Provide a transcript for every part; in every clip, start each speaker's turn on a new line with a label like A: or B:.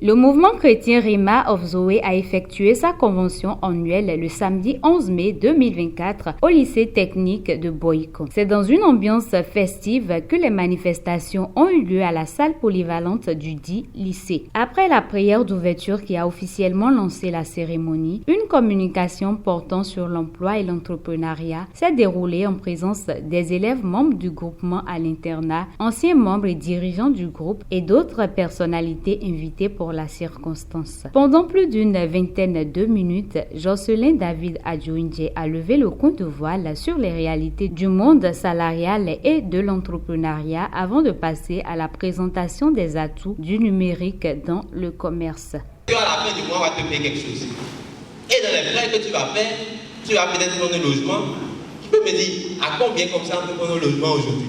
A: Le mouvement chrétien Rhema of Zoé a effectué sa convention annuelle le samedi 11 mai 2024 au lycée technique de Boyko. C'est dans une ambiance festive que les manifestations ont eu lieu à la salle polyvalente du dit lycée. Après la prière d'ouverture qui a officiellement lancé la cérémonie, une communication portant sur l'emploi et l'entrepreneuriat s'est déroulée en présence des élèves membres du groupement à l'internat, anciens membres et dirigeants du groupe et d'autres personnalités invitées pour la circonstance. Pendant plus d'une vingtaine de minutes, Jocelyn David Adjoindje a levé le coup de voile sur les réalités du monde salarial et de l'entrepreneuriat avant de passer à la présentation des atouts du numérique dans le commerce.
B: À la fin du mois, on va te payer quelque chose. Et dans les prêts que tu vas faire, tu vas peut-être prendre un logement. Tu peux me dire, à combien comme ça on peut prendre un logement aujourd'hui?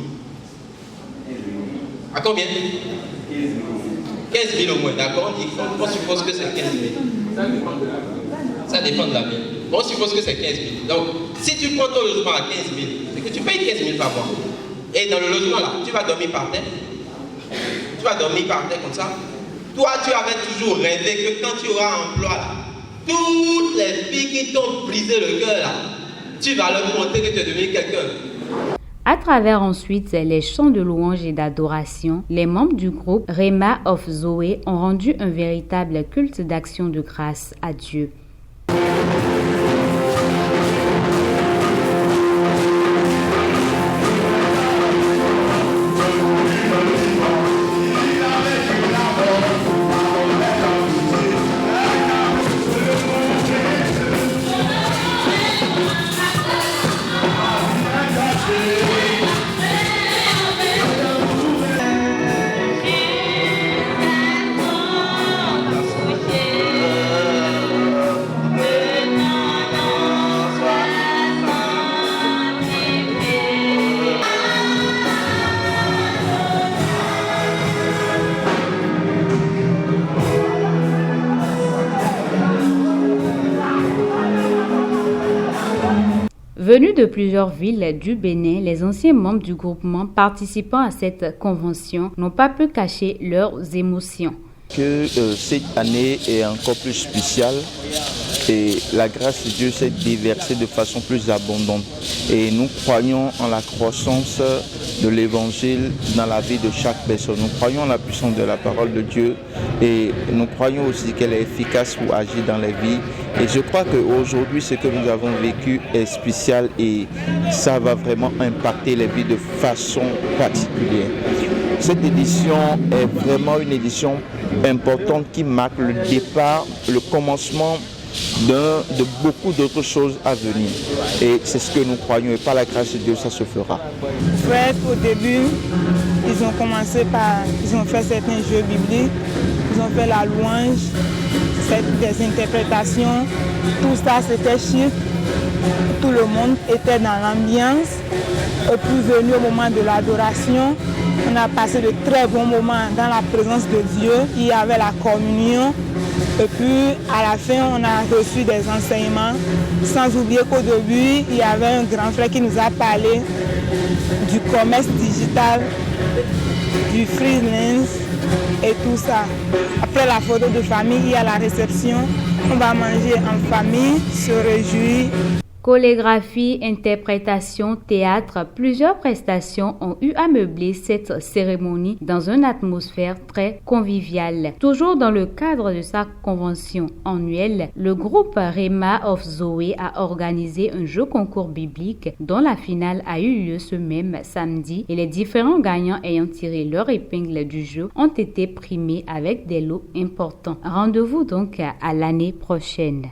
B: À combien? 15 000 au moins, d'accord? On suppose que c'est 15 000. Ça dépend de la ville. On suppose que c'est 15 000. Donc, si tu prends ton logement à 15 000, c'est que tu payes 15 000 par mois. Et dans le logement là, tu vas dormir par terre. Tu vas dormir par terre comme ça. Toi, tu avais toujours rêvé que quand tu auras un emploi là, toutes les filles qui t'ont brisé le cœur là, tu vas leur montrer que tu es devenu quelqu'un.
A: À travers ensuite les chants de louange et d'adoration, les membres du groupe Rhema of Zoé ont rendu un véritable culte d'action de grâce à Dieu. Venus de plusieurs villes du Bénin, les anciens membres du groupement participant à cette convention n'ont pas pu cacher leurs émotions.
C: Que cette année est encore plus spéciale et la grâce de Dieu s'est déversée de façon plus abondante. Et nous croyons en la croissance de l'évangile dans la vie de chaque personne. Nous croyons en la puissance de la parole de Dieu et nous croyons aussi qu'elle est efficace pour agir dans les vies. Et je crois qu'aujourd'hui, ce que nous avons vécu est spécial et ça va vraiment impacter les vies de façon particulière. Cette édition est vraiment une édition importante qui marque le départ, le commencement de beaucoup d'autres choses à venir. Et c'est ce que nous croyons et par la grâce de Dieu, ça se fera.
D: Frère, au début, ils ont fait certains jeux bibliques, ils ont fait la louange, des interprétations, tout ça c'était chic, tout le monde était dans l'ambiance. Et puis venu au moment de l'adoration, on a passé de très bons moments dans la présence de Dieu, il y avait la communion. Et puis à la fin, on a reçu des enseignements, sans oublier qu'au début, il y avait un grand frère qui nous a parlé du commerce digital, du freelance et tout ça. Après la photo de famille, il y a la réception, on va manger en famille, se réjouir.
A: Chorégraphie, interprétation, théâtre, plusieurs prestations ont eu à meubler cette cérémonie dans une atmosphère très conviviale. Toujours dans le cadre de sa convention annuelle, le groupe Rhema of Zoé a organisé un jeu concours biblique dont la finale a eu lieu ce même samedi et les différents gagnants ayant tiré leur épingle du jeu ont été primés avec des lots importants. Rendez-vous donc à l'année prochaine.